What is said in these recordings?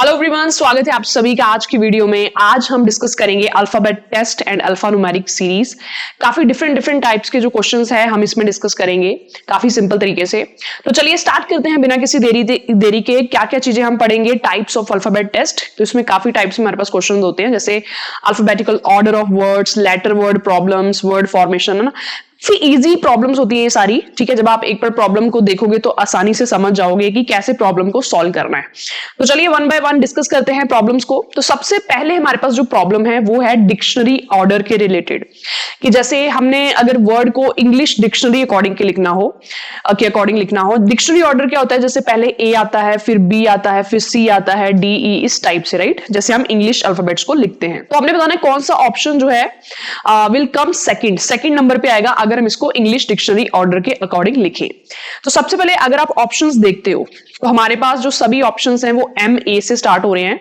Hello everyone, स्वागत है आप सभी का आज की वीडियो में। आज हम डिस्कस करेंगे alphabet test and alphanumeric series. काफी डिफरेंट टाइप्स के जो क्वेश्चंस हैं हम इसमें डिस्कस करेंगे काफी सिंपल तरीके से। तो चलिए स्टार्ट करते हैं बिना किसी देरी के। क्या क्या चीजें हम पढ़ेंगे? टाइप्स ऑफ अल्फाबेट टेस्ट, तो इसमें काफी टाइप्स में हमारे पास क्वेश्चन होते हैं, जैसे alphabetical order of words, letter word problems, word formation, है ना। इजी प्रॉब्लम्स होती है ये सारी, ठीक है। जब आप एक बार प्रॉब्लम को देखोगे तो आसानी से समझ जाओगे कि कैसे प्रॉब्लम को सॉल्व करना है। तो चलिए वन बाय वन डिस्कस करते हैं प्रॉब्लम्स को। तो सबसे पहले हमारे पास जो प्रॉब्लम है वो है डिक्शनरी ऑर्डर के रिलेटेड, कि जैसे हमने अगर वर्ड को इंग्लिश डिक्शनरी अकॉर्डिंग के लिखना हो, के अकॉर्डिंग लिखना हो। डिक्शनरी ऑर्डर क्या होता है? जैसे पहले ए आता है, फिर बी आता है, फिर सी आता है, डी ई, इस टाइप से, राइट। जैसे हम इंग्लिश अल्फाबेट्स को लिखते हैं, तो हमने बताना है कौन सा ऑप्शन जो है विल कम सेकंड नंबर पे आएगा अगर हम इसको इंग्लिश डिक्शनरी ऑर्डर के अकॉर्डिंग लिखें। तो सबसे पहले अगर आप ऑप्शंस देखते हो तो हमारे पास जो सभी ऑप्शंस हैं वो एम ए से स्टार्ट हो रहे हैं,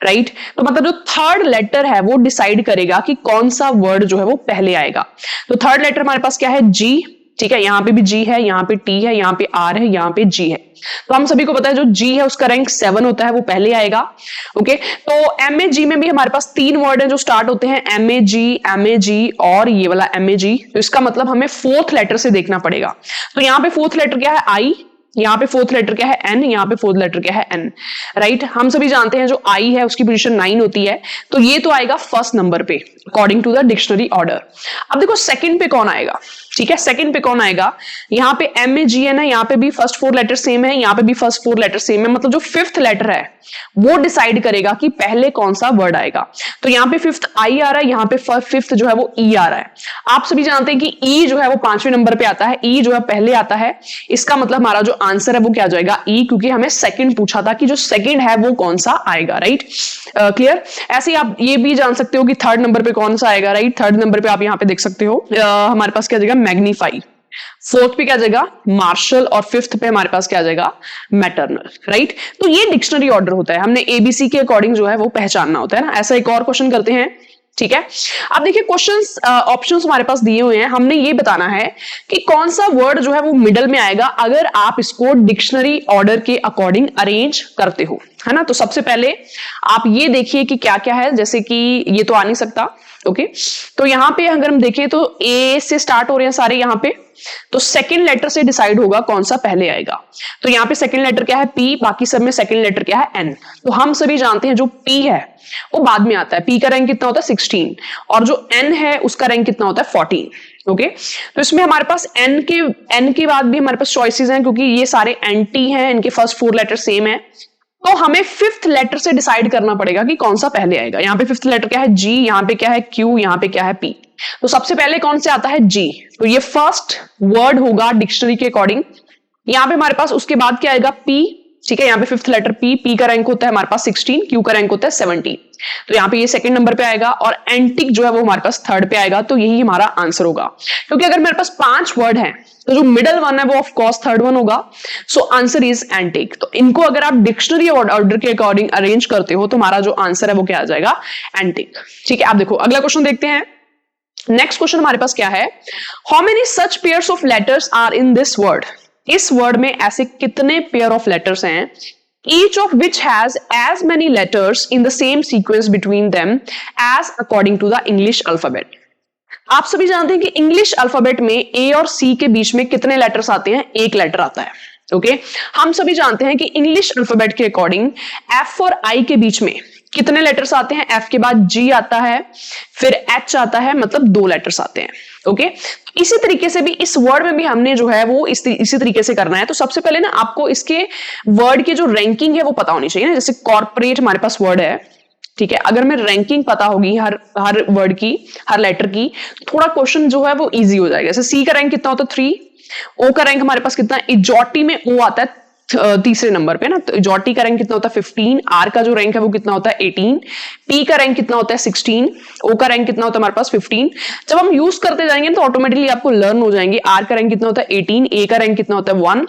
राइट। तो मतलब जो थर्ड लेटर है वो डिसाइड करेगा कि कौन सा वर्ड जो है वो पहले आएगा। तो थर्ड लेटर हमारे पास क्या है? जी, ठीक है। यहां पे भी जी है, यहां पे टी है, यहां पे आर है, यहां पे जी है। तो हम सभी को पता है जो जी है उसका रैंक 7 होता है, वो पहले आएगा। ओके, तो एम ए जी में भी हमारे पास 3 वर्ड है जो स्टार्ट होते हैं, एम ए जी और ये वाला एम ए जी। तो इसका मतलब हमें फोर्थ लेटर से देखना पड़ेगा। तो यहां पे फोर्थ लेटर क्या है? आई। यहाँ पे फोर्थ लेटर क्या है? एन। यहाँ पे फोर्थ लेटर क्या है? N, right. हम सभी जानते हैं जो आई है उसकी पोजीशन 9 होती है, तो ये तो आएगा फर्स्ट नंबर पे according to the dictionary order. अब देखो सेकंड पे कौन आएगा, ठीक है। सेकंड पे कौन आएगा? यहाँ पे एम ए जी है ना, यहाँ पे भी फर्स्ट 4 लेटर सेम है, यहाँ पे भी फर्स्ट 4 लेटर सेम है। मतलब जो फिफ्थ लेटर है वो डिसाइड करेगा कि पहले कौन सा वर्ड आएगा। तो यहाँ पे फिफ्थ आई आ रहा है, यहाँ पे फिफ्थ जो है वो ई आ रहा है। आप सभी जानते हैं कि ई जो है वो 5वें नंबर पे आता है, ई जो है पहले आता है। इसका मतलब हमारा जो आंसर है वो क्या जाएगा? ई, क्योंकि हमें सेकंड पूछा था कि जो सेकंड है वो कौन सा आएगा, राइट। क्लियर? ऐसे ही आप ये भी जान सकते हो कि थर्ड नंबर पे कौन सा आएगा, राइट। थर्ड नंबर पे आप यहाँ पे देख सकते हो हमारे पास क्या जाएगा? मैग्नीफाई। फोर्थ पे क्या जाएगा? मार्शल। और फिफ्थ पे हमारे पास क्या जाएगा? Maternal, right. तो ये डिक्शनरी ऑर्डर होता है, हमने एबीसी के अकॉर्डिंग जो है वो पहचानना होता है ना। ऐसा एक और क्वेश्चन करते हैं, ठीक है। अब देखिए क्वेश्चंस ऑप्शंस हमारे पास दिए हुए हैं, हमने ये बताना है कि कौन सा वर्ड जो है वो मिडल में आएगा अगर आप इसको डिक्शनरी ऑर्डर के अकॉर्डिंग अरेंज करते हो, है ना। तो सबसे पहले आप ये देखिए कि क्या क्या है, जैसे कि ये तो आ नहीं सकता, ओके। तो यहां पे अगर हम देखें तो ए से स्टार्ट हो रहे हैं सारे यहां पे, तो सेकंड लेटर से डिसाइड होगा कौन सा पहले आएगा। तो यहां पे सेकंड लेटर क्या है? पी। बाकी सब में सेकंड लेटर क्या है? एन। तो हम सभी जानते हैं जो पी है वो बाद में आता है। पी का रैंक कितना होता है? 16। और जो एन है उसका रैंक कितना होता है? 14। ओके, तो इसमें हमारे पास एन के बाद भी हमारे पास चॉइसेस हैं, क्योंकि ये सारे एंटी हैं, इनके फर्स्ट 4 लेटर सेम है। तो हमें फिफ्थ लेटर से डिसाइड करना पड़ेगा कि कौन सा पहले आएगा। यहाँ पे फिफ्थ लेटर क्या है? जी। यहाँ पे क्या है? क्यू। यहाँ पे क्या है? पी। तो सबसे पहले कौन से आता है? जी। तो ये फर्स्ट वर्ड होगा डिक्शनरी के अकॉर्डिंग। यहाँ पे हमारे पास उसके बाद क्या आएगा? पी, ठीक है। यहाँ पे फिफ्थ लेटर पी। पी का रैंक होता है हमारे पास 16, क्यू का रैंक होता है 17। तो यहाँ पे ये सेकंड नंबर पे आएगा और एंटिक जो है वो हमारे पास थर्ड पे आएगा। तो यही हमारा आंसर होगा, क्योंकि अगर मेरे पास 5 वर्ड हैं तो जो मिडल वन है वो ऑफ कोर्स थर्ड वन होगा। So answer is antique. तो इनको अगर आप डिक्शनरी ऑर्डर के अकॉर्डिंग अरेंज करते हो तो हमारा जो आंसर है वो क्या आ जाएगा? एंटिक, ठीक है। आप देखो अगला क्वेश्चन देखते हैं। नेक्स्ट क्वेश्चन हमारे पास क्या है? How many such pairs of letters are in this word? इस वर्ड में ऐसे कितने पेयर ऑफ लेटर्स हैं, each of which has as many letters in the same sequence between them as according to the English alphabet? आप सभी जानते हैं कि इंग्लिश अल्फाबेट में ए और सी के बीच में कितने लेटर्स आते हैं? एक लेटर आता है, ओके। हम सभी जानते हैं कि इंग्लिश अल्फाबेट के अकॉर्डिंग एफ और आई के बीच में कितने लेटर्स आते हैं? एफ के बाद जी आता है, फिर एच आता है, मतलब 2 लेटर्स आते हैं, ओके। इसी तरीके से भी इस वर्ड में भी हमने जो है वो इसी तरीके से करना है। तो सबसे पहले ना आपको इसके वर्ड की जो रैंकिंग है वो पता होनी चाहिए ना। जैसे कॉर्पोरेट हमारे पास वर्ड है, ठीक है। अगर मैं रैंकिंग पता होगी हर वर्ड की, हर लेटर की, थोड़ा क्वेश्चन जो है वो इजी हो जाएगा। जैसे सी का रैंक कितना होता है? 3। ओ का रैंक हमारे पास कितना है? इजॉटी में ओ आता है तीसरे नंबर पे ना। तो इजॉटी का रैंक कितना होता है? 15। आर का जो रैंक है वो कितना होता है? 18। पी का रैंक कितना होता है? 16। ओ का रैंक कितना होता है हमारे पास? 15। जब हम यूज करते जाएंगे तो ऑटोमेटिकली आपको लर्न हो जाएंगे। आर का रैंक कितना होता है? 18। ए का रैंक कितना होता है? 1।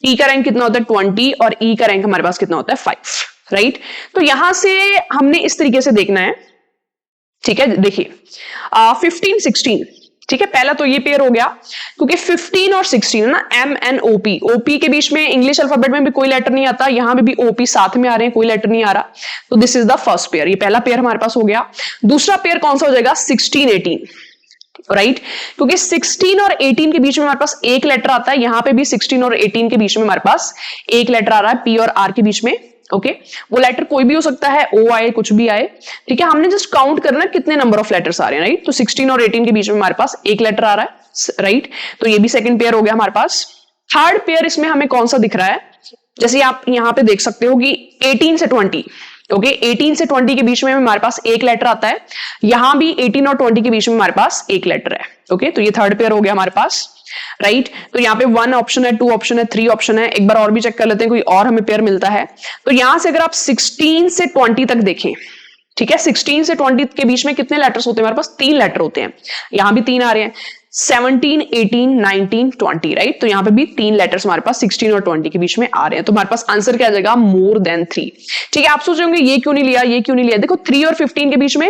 टी का रैंक कितना होता है? 20। और ई का रैंक हमारे पास कितना होता है? 5, राइट। तो यहां से हमने इस तरीके से देखना है, ठीक है। देखिए 15, 16, ठीक है, पहला तो ये पेयर हो गया, क्योंकि 15 और 16 है ना, MNOP, OP के बीच में इंग्लिश अल्फाबेट में भी कोई लेटर नहीं आता, यहां भी OP साथ में आ रहे हैं, कोई लेटर नहीं आ रहा, तो this is the first pair, ये पहला पेयर हमारे पास हो गया। दूसरा पेयर कौन सा हो जाएगा, 16 18, राइट, क्योंकि 16 और 18 के बीच में हमारे पास एक लेटर आता है, यहां पे भी 16 और 18 के बीच में हमारे पास एक लेटर आ रहा है, P और R के बीच में, ओके वो लेटर कोई भी हो सकता है, O आए कुछ भी आए, ठीक है, हमने जस्ट काउंट करना कितने नंबर ऑफ लेटर्स आ रहे हैं, राइट, तो 16 और 18 के बीच में हमारे पास एक लेटर आ रहा है, राइट, तो ये भी सेकंड पेयर हो गया हमारे पास। थर्ड पेयर इसमें हमें कौन सा दिख रहा है, जैसे आप यहां पे देख सकते हो कि 18 से 20, ओके 18 से 20 के बीच में हमारे पास एक लेटर आता है, यहां भी 18 और 20 के बीच में हमारे पास एक लेटर है, ओके तो ये थर्ड पेयर हो गया हमारे पास, राइट, तो यहाँ पे 1 ऑप्शन है, 2 ऑप्शन है, 3 ऑप्शन है, एक बार और भी चेक कर लेते हैं कोई और हमें पेयर मिलता है। तो यहां से अगर आप 16 से 20 तक देखें, ठीक है, 16 से 20 के बीच में कितने लेटर्स होते हैं हमारे पास, 3 लेटर होते हैं, यहां भी 3 आ रहे हैं, 17 18 19 20, राइट, तो यहां पे भी 3 लेटर्स हमारे पास 16 और 20 के बीच में आ रहे हैं, तो हमारे पास आंसर क्या आ जाएगा, मोर देन 3, ठीक है। आप सोच रहे होंगे ये क्यों नहीं लिया, ये क्यों नहीं लिया, देखो 3 और 15 के बीच में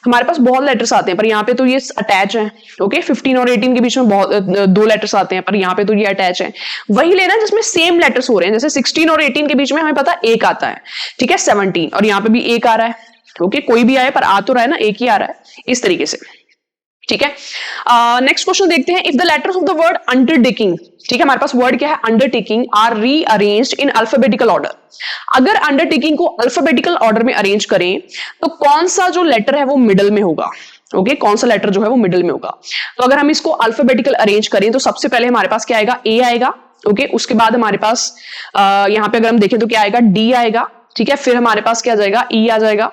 हमारे पास बहुत लेटर्स आते हैं, पर यहाँ पे तो ये अटैच है, ओके 15 और 18 के बीच में बहुत 2 लेटर्स आते हैं, पर यहाँ पे तो ये अटैच है, वही लेना जिसमें सेम लेटर्स हो रहे हैं, जैसे 16 और 18 के बीच में हमें पता एक आता है, ठीक है 17, और यहाँ पे भी एक आ रहा है, ओके कोई भी आए पर आ तो रहा है ना, एक ही आ रहा है, इस तरीके से, ठीक है। नेक्स्ट क्वेश्चन देखते हैं, if the letters of the word undertaking, ठीक है, हमारे पास वर्ड क्या है undertaking, are rearranged in alphabetical order, अगर अंडरटेकिंग को अल्फाबेटिकल ऑर्डर में अरेंज करें तो कौन सा जो लेटर है वो मिडल में होगा, ओके कौन सा लेटर जो है वो मिडल में होगा। तो अगर हम इसको अल्फाबेटिकल अरेंज करें तो सबसे पहले हमारे पास क्या आएगा, ए आएगा, ओके उसके बाद हमारे पास यहां पे अगर हम देखें तो क्या आएगा, डी आएगा, ठीक है, फिर हमारे पास क्या आ जाएगा, ई आ जाएगा,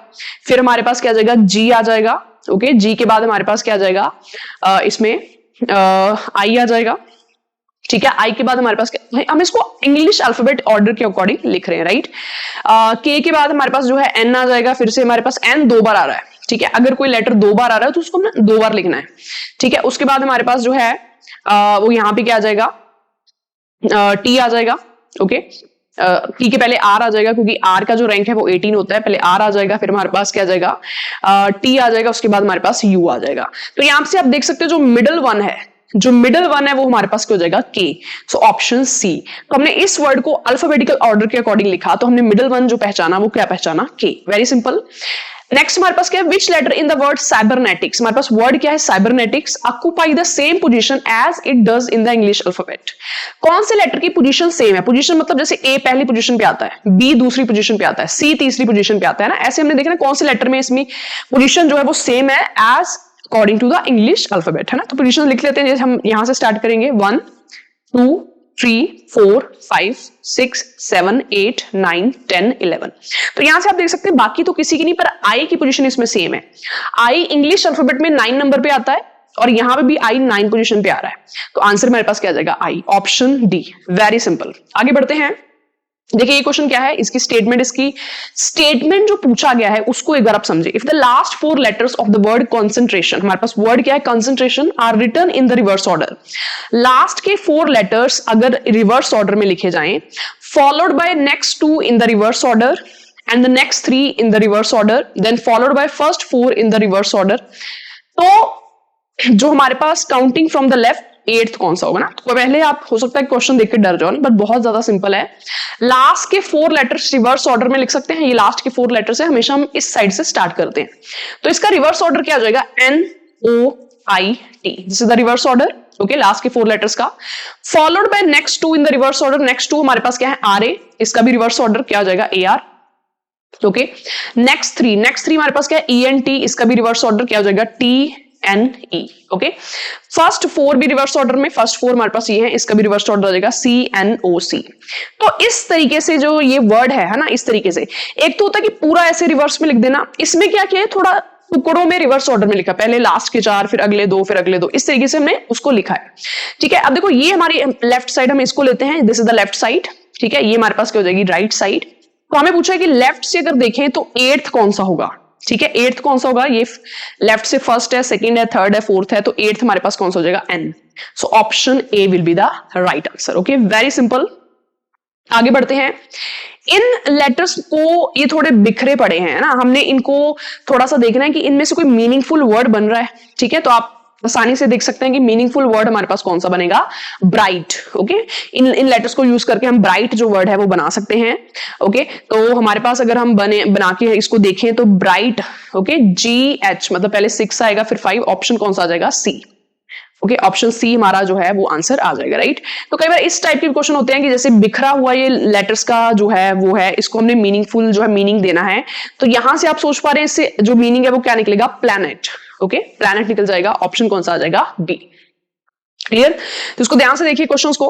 फिर हमारे पास क्या आ जाएगा, जी आ जाएगा, ओके जी के बाद हमारे पास क्या आ जाएगा, इसमें आई आ जाएगा, ठीक है, आई के बाद हमारे पास हम इसको इंग्लिश अल्फाबेट ऑर्डर के अकॉर्डिंग लिख रहे हैं, राइट, के के बाद हमारे पास जो है एन आ जाएगा, फिर से हमारे पास एन 2 बार आ रहा है, ठीक है, अगर कोई लेटर 2 बार आ रहा है तो उसको हमने 2 बार लिखना है, ठीक है, उसके बाद हमारे पास जो है वो यहां पे क्या आ जाएगा, टी आ जाएगा, ओके टी के पहले आर आ जाएगा, क्योंकि आर का जो रैंक है वो 18 होता है, पहले आर आ जाएगा, फिर हमारे पास क्या आ जाएगा, टी आ जाएगा, उसके बाद हमारे पास यू आ जाएगा। तो यहां से आप देख सकते हो जो मिडल वन है वो हमारे पास क्या हो जाएगा, के, सो ऑप्शन सी। तो हमने इस वर्ड को अल्फाबेटिकल ऑर्डर के अकॉर्डिंग लिखा, तो हमने मिडल वन जो पहचाना वो क्या पहचाना, के, वेरी सिंपल। नेक्स्ट हमारे पास क्या है, which letter in the word cybernetics, हमारे पास वर्ड क्या है cybernetics, occupy the same position as it does in the English alphabet, कौन से लेटर की पोजीशन सेम है, पोजीशन मतलब जैसे ए पहली पोजीशन पे आता है, बी दूसरी पोजीशन पे आता है, सी तीसरी पोजीशन पे आता है ना, ऐसे हमने देखना कौन से लेटर में इसमें पोजीशन जो है वो सेम है as according to the English alphabet, है ना। तो पोजीशन लिख लेते हैं, जैसे हम यहां से स्टार्ट करेंगे 1 2 3 4 5 6 7 8 9 10 11, तो यहां से आप देख सकते हैं बाकी तो किसी की नहीं, पर आई की पोजीशन इसमें सेम है, आई इंग्लिश अल्फाबेट में 9 नंबर पे आता है और यहां पे भी आई 9 पोजीशन पे आ रहा है, तो आंसर मेरे पास क्या आ जाएगा, आई, ऑप्शन डी, वेरी सिंपल। आगे बढ़ते हैं, देखिए ये क्वेश्चन क्या है, इसकी स्टेटमेंट जो पूछा गया है उसको एक बार आप समझे। If the last 4 letters of the word concentration, हमारे पास वर्ड क्या है concentration, are written in the reverse order, last के 4 लेटर्स अगर रिवर्स ऑर्डर में लिखे जाएं, followed by next 2 in the reverse order and the next 3 in the reverse order, then followed by first 4 in the reverse order, तो जो हमारे पास counting from the left 8th कौन सा होगा ना। तो पहले आप हो सकता है क्वेश्चन देख के डर जाओ, बट बहुत ज्यादा सिंपल है, लास्ट के 4 लेटर्स रिवर्स ऑर्डर में लिख सकते हैं, ये लास्ट के 4 लेटर्स है, हमेशा हम इस साइड से स्टार्ट करते हैं, तो इसका रिवर्स ऑर्डर क्या हो जाएगा, NOIT, this is the reverse order, okay last के 4 लेटर्स का, followed by next 2 in the reverse order, next 2 हमारे पास क्या है RA, इसका भी रिवर्स ऑर्डर क्या हो जाएगा AR, ओके नेक्स्ट 3 हमारे पास क्या है ENT, इसका भी रिवर्स ऑर्डर क्या हो जाएगा TNE, ओके फर्स्ट 4 भी रिवर्स ऑर्डर में, फर्स्ट 4 हमारे पास ये है, इसका भी रिवर्स ऑर्डर हो जाएगा CNOC। तो इस तरीके से जो ये वर्ड है ना, इस तरीके से, एक तो होता है कि पूरा ऐसे रिवर्स में लिख देना, इसमें क्या किया है थोड़ा टुकड़ों में रिवर्स ऑर्डर में लिखा, पहले लास्ट के 4 फिर अगले 2 फिर अगले 2, इस तरीके से हमने उसको लिखा है, ठीक है। अब देखो ये हमारी लेफ्ट साइड, हम इसको लेते हैं, this is the left side, ठीक है, ये हमारे पास क्या हो जाएगी राइट साइड। तो हमें पूछा है कि लेफ्ट से अगर देखें तो 8th कौन सा होगा, ठीक है 8th कौन सा होगा, ये लेफ्ट से फर्स्ट है, सेकंड है, थर्ड है, फोर्थ है, तो 8th हमारे पास कौन सा हो जाएगा N, so option A will be the right answer, okay very simple. आगे बढ़ते हैं, इन लेटर्स को ये थोड़े बिखरे पड़े हैं ना, हमने इनको थोड़ा सा देखना है कि इनमें से कोई मीनिंगफुल वर्ड बन रहा है, ठीक है, तो आप आसानी से देख सकते हैं कि मीनिंगफुल वर्ड हमारे पास कौन सा बनेगा, ब्राइट। ओके, इन लेटर्स को यूज करके हम ब्राइट जो वर्ड है वो बना सकते हैं। ओके, तो हमारे पास अगर हम बना के इसको देखें तो ब्राइट, ओके, GH मतलब पहले 6 आएगा फिर 5, ऑप्शन कौन सा आ जाएगा, C। ओके, ऑप्शन सी हमारा जो है वो आंसर आ जाएगा, राइट। तो कई बार इस टाइप के क्वेश्चन होते हैं कि जैसे बिखरा हुआ ये लेटर्स का जो है वो है, इसको हमने मीनिंगफुल जो है मीनिंग देना है, तो यहां से आप सोच पा रहे हैं इससे जो मीनिंग है वो क्या निकलेगा, प्लैनेट। ओके, प्लैनेट निकल जाएगा, ऑप्शन कौन सा आ जाएगा, बी। क्लियर, तो इसको ध्यान से देखिए क्वेश्चंस को।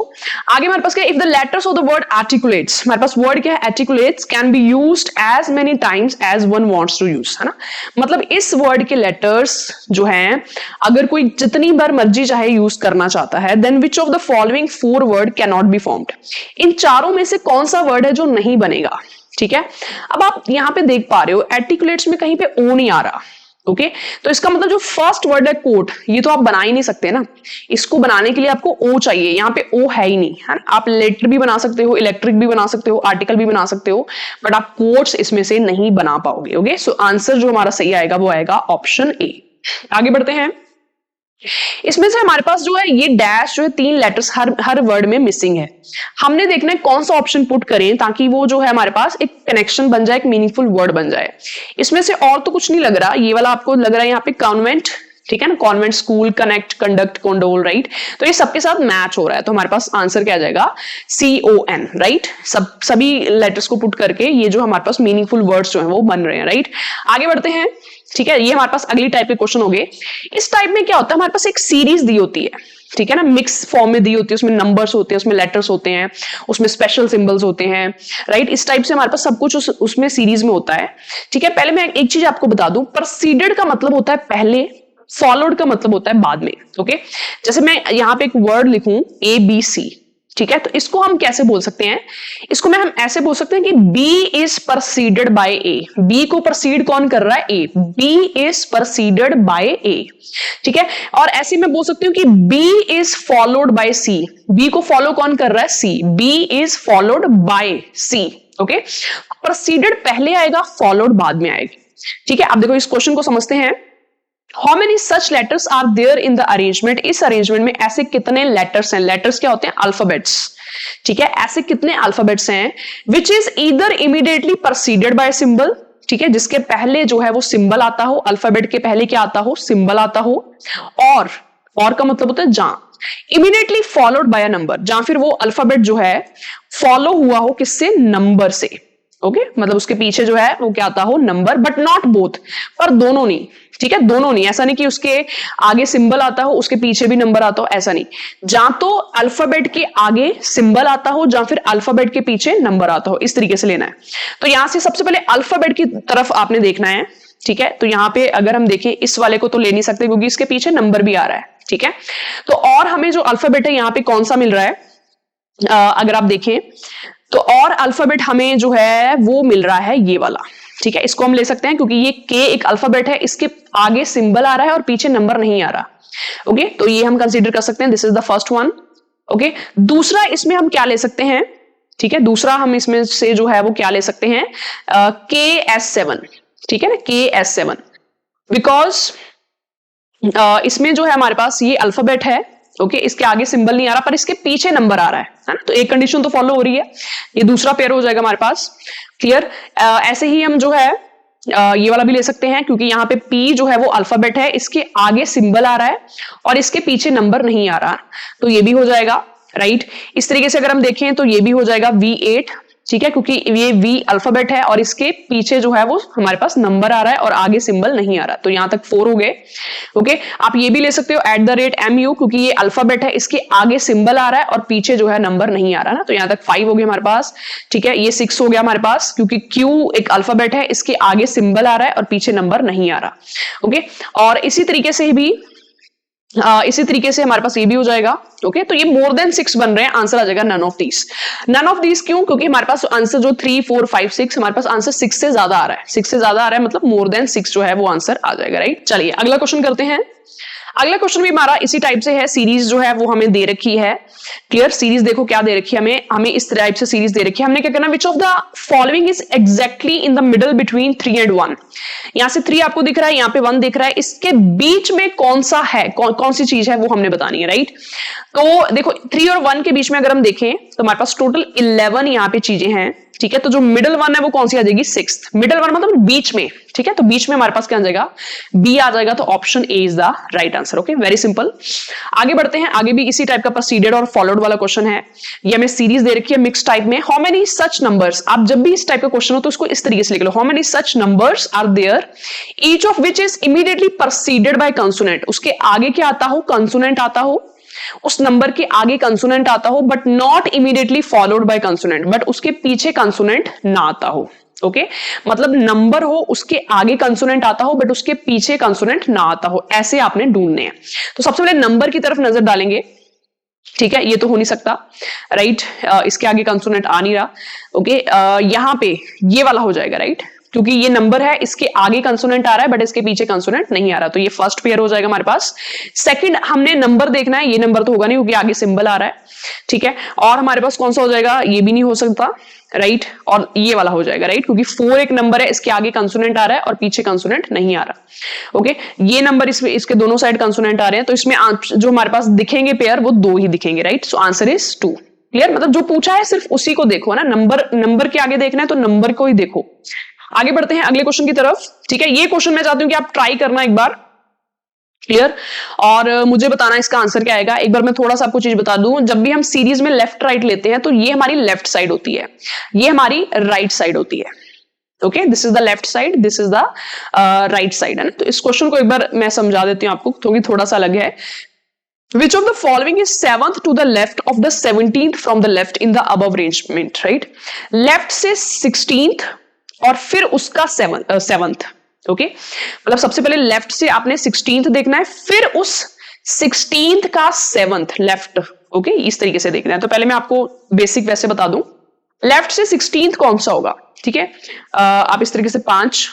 आगे हमारे पास क्या है, if the letters of the word articulates, हमारे पास वर्ड क्या है, articulates can be used as many times as one wants to use, है ना। मतलब इस वर्ड के लेटर्स जो हैं अगर कोई जितनी बार मर्जी चाहे यूज करना चाहता है, then which of the following 4 word can not be formed, इन चारों में से कौन सा वर्ड है जो नहीं बनेगा। ठीक है, अब आप यहां पे देख पा रहे हो आर्टिकुलेट्स में कहीं पे ओ नहीं आ रहा। ओके, तो इसका मतलब जो फर्स्ट वर्ड है कोट, ये तो आप बना ही नहीं सकते ना, इसको बनाने के लिए आपको ओ चाहिए, यहाँ पे ओ है ही नहीं, है ना। आप लेटर भी बना सकते हो, इलेक्ट्रिक भी बना सकते हो, आर्टिकल भी बना सकते हो, बट आप कोट्स इसमें से नहीं बना पाओगे। ओके, सो आंसर जो हमारा सही आएगा वो आएगा ऑप्शन ए। आगे बढ़ते हैं, इसमें से हमारे पास जो है ये डैश जो है 3 लेटर्स हर वर्ड में मिसिंग है। हमने देखना है कौन सा ऑप्शन पुट करें ताकि वो जो है हमारे पास एक कनेक्शन बन जाए, एक मीनिंगफुल वर्ड बन जाए। इसमें से और तो कुछ नहीं लग रहा, ये वाला आपको लग रहा है यहाँ पे कॉन्वेंट, ठीक है ना, convent, school, connect, conduct, condole, right. तो ये सबके साथ मैच हो रहा है, तो हमारे पास आंसर क्या आ जाएगा, CON, राइट। सभी लेटर्स को पुट करके ये जो हमारे पास मीनिंगफुल वर्ड्स जो है वो बन रहे हैं, राइट। आगे बढ़ते हैं, ठीक है, ये हमारे पास अगली टाइप के क्वेश्चन हो गए। इस टाइप में क्या होता है, हमारे पास एक सीरीज दी होती है, ठीक है ना, मिक्स फॉर्म में दी होती है, उसमें नंबर्स होते हैं, उसमें लेटर्स होते हैं, उसमें स्पेशल सिंबल्स होते हैं, राइट। इस टाइप से हमारे पास सब कुछ उसमें सीरीज में होता है। ठीक है, पहले मैं एक चीज आपको बता दूं, प्रोसीडेड का मतलब होता है पहले, फॉलोड का मतलब होता है बाद में। ओके, जैसे मैं यहां पे एक वर्ड लिखूं ABC, ठीक है, तो इसको हम कैसे बोल सकते हैं, इसको हम ऐसे बोल सकते हैं कि B is proceeded by A। B को प्रोसीड कौन कर रहा है, A। B is proceeded by A, ठीक है। और ऐसे मैं बोल सकती हूँ कि B is followed by C। B को फॉलो कौन कर रहा है, C। B is followed by C। Okay, proceeded पहले आएगा, फॉलोड बाद में आएगी। ठीक है, आप देखो इस क्वेश्चन को समझते हैं। How many such letters are there in the arrangement? इस अरेंजमेंट में ऐसे कितने लेटर्स हैं, लेटर्स क्या होते हैं, अल्फाबेट्स, ठीक है, ऐसे कितने अल्फाबेट्स हैं, which is either immediately preceded by a symbol, ठीक है, जिसके पहले जो है वो सिंबल आता हो, अल्फाबेट के पहले क्या आता हो, सिंबल आता हो, और का मतलब होता है जहां, immediately followed by a number, जहां फिर वो अल्फाबेट जो है फॉलो हुआ हो किससे, नंबर से। ओके, मतलब उसके पीछे जो है वो क्या आता हो, नंबर, बट नॉट बोथ, पर दोनों नहीं, ठीक है, दोनों नहीं, ऐसा नहीं कि उसके आगे सिंबल आता हो उसके पीछे भी नंबर आता हो, ऐसा नहीं, जहां तो अल्फाबेट के आगे सिंबल आता हो, जहां फिर अल्फाबेट के पीछे नंबर आता हो, इस तरीके से लेना है। तो यहां से सबसे पहले अल्फाबेट की तरफ आपने देखना है, ठीक है। तो यहां पे अगर हम देखें, इस वाले को तो ले नहीं सकते क्योंकि इसके पीछे नंबर भी आ रहा है, ठीक है। तो और हमें जो अल्फाबेट है यहाँ पे कौन सा मिल रहा है, अगर आप देखें तो और अल्फाबेट हमें जो है वो मिल रहा है ये वाला, ठीक है। इसको हम ले सकते हैं क्योंकि ये K एक अल्फाबेट है, इसके आगे सिंबल आ रहा है और पीछे नंबर नहीं आ रहा। ओके, तो ये हम कंसीडर कर सकते हैं, this is the first one. Okay, दूसरा इसमें हम क्या ले सकते हैं, ठीक है, दूसरा हम इसमें से जो है वो क्या ले सकते हैं, KS7, ठीक है ना, KS7, बिकॉज इसमें जो है हमारे पास ये अल्फाबेट है, ओके, इसके आगे सिंबल नहीं आ रहा पर इसके पीछे नंबर आ रहा है ना, तो एक कंडीशन तो फॉलो हो रही है, ये दूसरा पेयर हो जाएगा हमारे पास। क्लियर, ऐसे ही हम जो है ये वाला भी ले सकते हैं क्योंकि यहाँ पे P जो है वो अल्फाबेट है, इसके आगे सिंबल आ रहा है और इसके पीछे नंबर नहीं आ रहा, तो ये भी हो जाएगा, राइट। इस तरीके से अगर हम देखें तो ये भी हो जाएगा V8, ठीक है, क्योंकि ये V अल्फाबेट है और इसके पीछे जो है वो हमारे पास नंबर आ रहा है और आगे सिंबल नहीं आ रहा, तो यहां तक 4 हो गए। ओके, आप ये भी ले सकते हो @MU, क्योंकि ये अल्फाबेट है, इसके आगे सिंबल आ रहा है और पीछे जो है नंबर नहीं आ रहा ना, तो यहां तक 5 हो गए हमारे पास। ठीक है, ये 6 हो गया हमारे पास क्योंकि Q एक अल्फाबेट है, इसके आगे सिंबल आ रहा है और पीछे नंबर नहीं आ रहा। ओके, और इसी तरीके से हमारे पास ये भी हो जाएगा। ओके, तो ये मोर देन 6 बन रहे हैं, आंसर आ जाएगा नन ऑफ दीज। क्यों, क्योंकि हमारे पास आंसर जो 3, 4, 5, 6, हमारे पास आंसर 6 से ज्यादा आ रहा है, 6 से ज्यादा आ रहा है, मतलब मोर देन 6 जो है वो आंसर आ जाएगा, राइट। चलिए अगला क्वेश्चन करते हैं। अगला क्वेश्चन भी हमारा इसी टाइप से है, सीरीज जो है वो हमें दे रखी है। क्लियर, सीरीज देखो क्या दे रखी है हमें इस टाइप से सीरीज दे रखी है। हमने क्या करना, विच of the following is exactly in the middle between 3 and 1। यहां से 3 आपको दिख रहा है, यहां पे 1 दिख रहा है, इसके बीच में कौन सा है, कौन सी चीज है वो हमने बतानी है, राइट। तो देखो 3 और 1 के बीच में अगर हम देखें तो हमारे पास टोटल 11 यहाँ पे चीजें हैं, ठीक है। तो जो मिडल वन है वो कौन सी आ जाएगी, 6th। मिडल वन मतलब बीच में, ठीक है। तो बीच में हमारे पास क्या आ जाएगा, बी आ जाएगा। तो option A is the right answer. Okay, very simple. आगे बढ़ते हैं, आगे भी इसी टाइप का प्रोसीडेड और फॉलोड वाला क्वेश्चन है। ये हमें सीरीज दे रखी है मिक्स टाइप में। हाउ मेनी सच नंबर्स, आप जब भी इस टाइप का क्वेश्चन हो तो इसको इस तरीके से लिख लो, how many such numbers are there each of which is immediately proceeded by consonant. उसके आगे क्या आता हो, कंसोनेंट आता हो, उस नंबर के आगे कंसोनेंट आता हो, but not immediately followed by consonant, but उसके पीछे कंसोनेंट ना आता हो। ओके, मतलब नंबर हो उसके आगे कंसोनेंट आता हो बट उसके पीछे कंसोनेंट ना आता हो, ऐसे आपने ढूंढने हैं। तो सबसे पहले नंबर की तरफ नजर डालेंगे, ठीक है। ये तो हो नहीं सकता, राइट, इसके आगे कंसोनेंट आ नहीं रहा। ओके, यहां पे ये वाला हो जाएगा, राइट, क्योंकि ये नंबर है, इसके आगे कंसोनेंट आ रहा है बट इसके पीछे कंसोनेंट नहीं आ रहा। तो ये फर्स्ट पेयर हो जाएगा हमारे पास। सेकंड, हमने नंबर देखना है, ये नंबर तो होगा नहीं क्योंकि आगे सिंबल आ रहा है, ठीक है। और हमारे पास कौन सा हो जाएगा, ये भी नहीं हो सकता, राइट, और ये वाला हो जाएगा, राइट, क्योंकि 4 एक नंबर है, इसके आगे कंसोनेंट आ रहा है और पीछे कंसोनेंट नहीं आ रहा। ओके, ये नंबर इसमें, इसके दोनों साइड कंसोनेंट आ रहे हैं, तो इसमें जो हमारे पास दिखेंगे पेयर वो 2 ही दिखेंगे, right. So answer is 2। Clear, मतलब जो पूछा है सिर्फ उसी को देखो ना, नंबर के आगे देखना है तो नंबर को ही देखो। आगे बढ़ते हैं अगले क्वेश्चन की तरफ, ठीक है। ये क्वेश्चन मैं चाहती हूं कि आप ट्राई करना एक बार, क्लियर, और मुझे बताना इसका आंसर क्या आएगा। एक बार मैं थोड़ा सा आपको चीज बता दूं, जब भी हम सीरीज में लेफ्ट राइट लेते हैं तो ये हमारी लेफ्ट साइड होती है, ये हमारी राइट साइड होती है। Okay, this is the left side, this is the right side, है ना। तो इस क्वेश्चन को एक बार मैं समझा देती हूं आपको, क्योंकि थोड़ा सा अलग है। Which of the following is 7th to the left of the 17th from the left in the above arrangement, right? Left से 16th और फिर उसका 7th, ओके, मतलब सबसे पहले लेफ्ट से आपने 16th देखना है, फिर उस 16th का 7th लेफ्ट, ओके, इस तरीके से देखना है। तो पहले मैं आपको बेसिक वैसे बता दूं, लेफ्ट से 16th कौन सा होगा, ठीक है। आप इस तरीके से 5,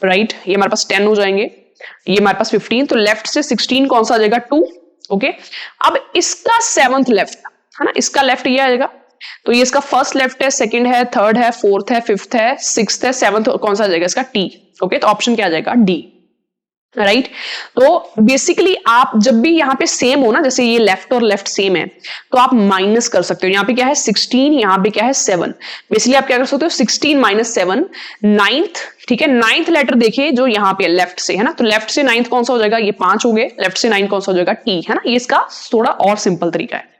राइट, ये हमारे पास 10 हो जाएंगे, ये हमारे पास 15, तो लेफ्ट से 16 कौन सा आ जाएगा, 2। ओके, अब इसका 7th लेफ्ट है ना, इसका लेफ्ट ये आ जाएगा, तो ये इसका फर्स्ट लेफ्ट है, सेकंड है, थर्ड है, फोर्थ है, फिफ्थ है, सिक्स्थ है, 7th कौन सा आ जाएगा, इसका टी। ओके, तो ऑप्शन क्या आ जाएगा, डी, राइट। तो बेसिकली आप जब भी यहाँ पे सेम हो ना, जैसे ये लेफ्ट और लेफ्ट सेम है, तो आप माइनस कर सकते हो। यहाँ पे क्या है 16, यहाँ पे क्या है 7, बेसिकली आप क्या कर सकते हो 16 - 7, 9th, ठीक है। 9th लेटर देखिए जो यहाँ पे लेफ्ट से है ना, तो लेफ्ट से 9th कौन सा हो जाएगा, ये 5 हो गए, लेफ्ट से 9 कौन सा हो जाएगा, टी, है ना। ये इसका थोड़ा और सिंपल तरीका है।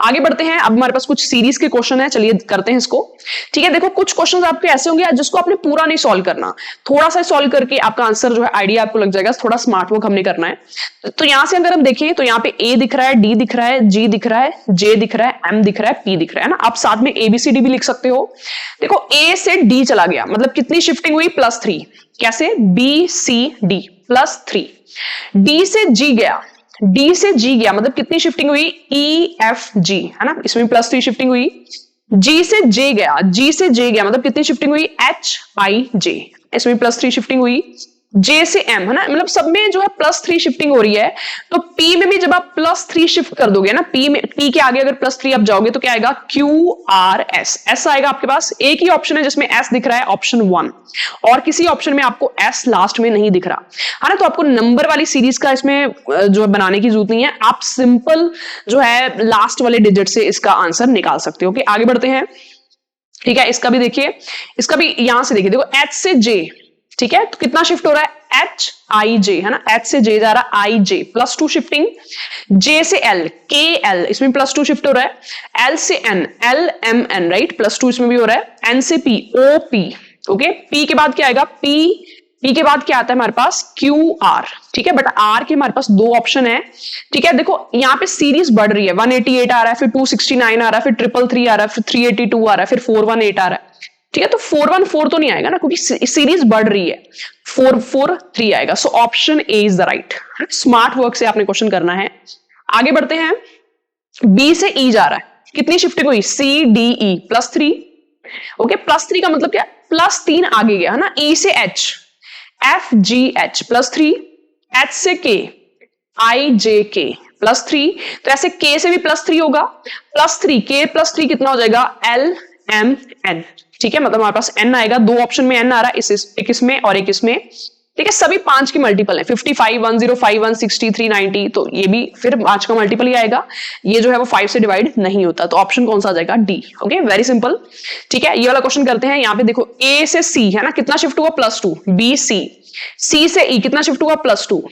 आगे बढ़ते हैं, अब हमारे पास कुछ सीरीज के क्वेश्चन है, चलिए करते हैं इसको, ठीक है। देखो कुछ क्वेश्चंस आपके ऐसे होंगे जिसको आपने पूरा नहीं सॉल्व करना, थोड़ा सा सॉल्व करके आपका आंसर जो है आइडिया आपको लग जाएगा, थोड़ा स्मार्ट वर्क हमने करना है। तो यहां से अगर हम देखें तो यहाँ पे ए दिख रहा है, डी दिख रहा है, जी दिख रहा है, जे दिख रहा है, एम दिख रहा है, पी दिख रहा है ना। आप साथ में एबीसीडी भी लिख सकते हो। देखो ए से डी चला गया, मतलब कितनी शिफ्टिंग हुई, +3, कैसे, बी सी डी +3, डी से जी गया, डी से जी गया, मतलब कितनी शिफ्टिंग हुई, ई एफ जी, है ना, इसमें +3 शिफ्टिंग हुई। जी से जे गया, जी से जे गया, मतलब कितनी शिफ्टिंग हुई, एच आई जे, इसमें +3 शिफ्टिंग हुई। जे से एम, है ना, मतलब सब में जो है +3 शिफ्टिंग हो रही है। तो पी में भी जब आप +3 शिफ्ट कर दोगे ना, पी में, पी के आगे अगर +3 आप जाओगे तो क्या आएगा, क्यू आर एस, ऐसा आएगा आपके पास। एक ही ऑप्शन है जिसमें एस दिख रहा है, ऑप्शन 1, और किसी ऑप्शन में आपको एस लास्ट में नहीं दिख रहा, है ना। तो आपको नंबर वाली सीरीज का इसमें जो है बनाने की जरूरत नहीं है, आप सिंपल जो है लास्ट वाले डिजिट से इसका आंसर निकाल सकते हो। आगे बढ़ते हैं, ठीक है। इसका भी देखिए, इसका भी यहां से देखिए, देखो एच से जे, ठीक है, तो कितना शिफ्ट हो रहा है, एच आई जे, है ना, एच से जे जा रहा, आई जे +2 शिफ्टिंग। जे से एल, के एल, इसमें +2 शिफ्ट हो रहा है। एल से N, L M N, right, +2 इसमें भी हो रहा है। एन से P, O P, okay, P के बाद क्या आएगा, पी, पी के बाद क्या आता है हमारे पास, क्यू आर, ठीक है, बट आर के हमारे पास 2 ऑप्शन है, ठीक है। देखो यहाँ पे सीरीज बढ़ रही है, 188 आ रहा है, फिर 269 आ रहा है, फिर 333 आ रहा है, फिर 382 आ रहा है, फिर 418 आ रहा है, ठीक है। तो 414 तो नहीं आएगा ना, क्योंकि सीरीज बढ़ रही है, 443 आएगा। So option A is the right. Smart work से आपने क्वेश्चन करना है। आगे बढ़ते हैं, बी से ई जा रहा है, कितनी शिफ्टिंग हुई, सी डी ई +3, ओके, +3 का मतलब क्या, +3 आगे गया, है ना। ई से H, F G H +3, H से के, IJK +3, तो ऐसे K से भी +3 होगा, +3 K +3 कितना हो जाएगा LMN, ठीक है, मतलब हमारे पास N आएगा, दो ऑप्शन में N आ रहा है, एक इसमें और एक इसमें, ठीक है, सभी 5 की मल्टीपल है, 55, 1051, 60, 390, तो ये भी फिर 5 का मल्टीपल ही आएगा, ये जो है वो 5 से डिवाइड नहीं होता, तो ऑप्शन कौन सा आ जाएगा D। ओके, वेरी सिंपल, ठीक है। ये वाला क्वेश्चन करते हैं, यहाँ पे देखो A से C है ना, कितना शिफ्ट हुआ +2, B C से E कितना शिफ्ट हुआ +2,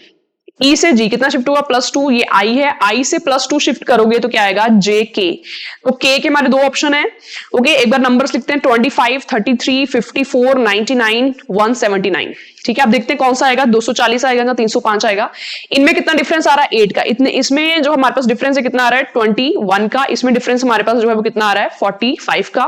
E से G कितना शिफ्ट हुआ +2, ये I है, I से +2 शिफ्ट करोगे तो क्या आएगा JK, तो K के हमारे दो ऑप्शन है। ओके, एक बार नंबर्स लिखते हैं 25, 33, 54, 99, 179, ठीक है। आप देखते हैं कौन सा आएगा, 240 आएगा या 305 आएगा। इनमें कितना डिफरेंस आ रहा है 8 का, इतने इसमें जो हमारे पास डिफरेंस है कितना आ रहा है 21 का, इसमें डिफरेंस हमारे पास जो है वो कितना आ रहा है 45 का,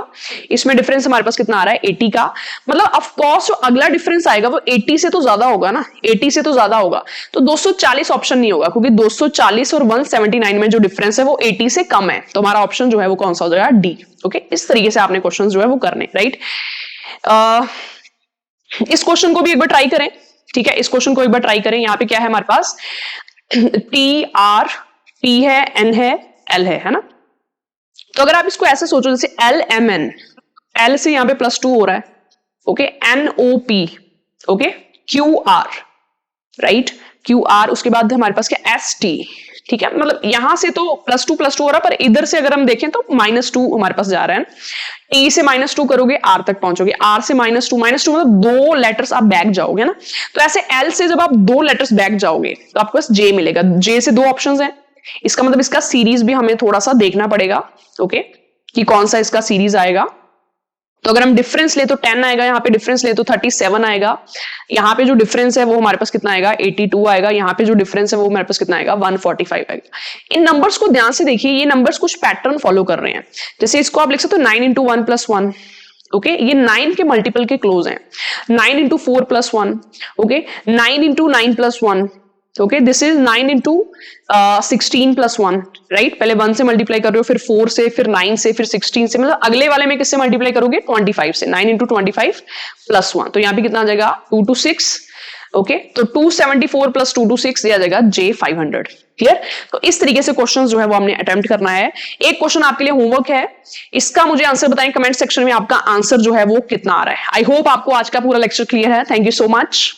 इसमें डिफरेंस हमारे पास कितना आ रहा है 80 का, मतलब ऑफ कोर्स जो अगला डिफरेंस आएगा वो 80 से तो ज्यादा होगा ना, 80 से तो ज्यादा होगा, तो 240 ऑप्शन नहीं होगा, क्योंकि 240 और 179 में जो डिफरेंस है वो 80 से कम है, तो हमारा ऑप्शन जो है वो कौन सा हो जाएगा डी। ओके, इस तरीके से आपने क्वेश्चन जो है वो करने, राइट। इस क्वेश्चन को भी एक बार ट्राई करें, ठीक है, इस क्वेश्चन को एक बार ट्राई करें। यहाँ पे क्या है हमारे पास TR, T है, N है, L है ना, तो अगर आप इसको ऐसे सोचो जैसे LMN, L से यहाँ पे +2 हो रहा है, okay, NOP, okay, QR, right, QR, उसके बाद हमारे पास क्या ST, ठीक है, मतलब यहां से तो +2 हो रहा है, पर इधर से अगर हम देखें तो -2 हमारे पास जा रहा है। T से -2 करोगे R तक पहुंचोगे, R से -2 मतलब 2 लेटर्स आप बैक जाओगे ना, तो ऐसे L से जब आप 2 लेटर्स बैक जाओगे तो आपको बस J मिलेगा, J से 2 ऑप्शंस हैं, इसका मतलब इसका सीरीज भी हमें थोड़ा सा देखना पड़ेगा, ओके, कि कौन सा इसका सीरीज आएगा। तो अगर हम डिफरेंस ले तो 10 आएगा, यहाँ पे डिफरेंस ले तो 37 आएगा, यहाँ पे जो डिफरेंस है वो हमारे पास कितना आएगा 82 आएगा, यहाँ पे जो डिफरेंस है वो हमारे पास कितना आएगा 145 आएगा। इन नंबर्स को ध्यान से देखिए, ये नंबर्स कुछ पैटर्न फॉलो कर रहे हैं, जैसे इसको आप लिख सकते हो 9 × 1 + 1, ओके, ये 9 के मल्टीपल के क्लोज हैं, 9 × 4 + 1, okay, 9 × 9 + 1, okay, this is 9 × 16 + 1, right, पहले 1 से मल्टीप्लाई कर रहे हो, फिर 4 से, फिर 9 से, फिर 16 से, मतलब अगले वाले में किससे मल्टीप्लाई करोगे 25 से, 9 × 25 + 1, तो यहाँ पे कितना आ जाएगा 2 to 6, ओके, तो 274 + 2 to 6 दिया जाएगा J500, क्लियर। तो इस तरीके से क्वेश्चन जो है वो हमने अटेम्प्ट करना है। एक क्वेश्चन आपके लिए होमवर्क है, इसका मुझे आंसर बताएं कमेंट सेक्शन में, आपका आंसर जो है वो कितना आ रहा है। आई होप आपको आज का पूरा लेक्चर क्लियर है। Thank you so much.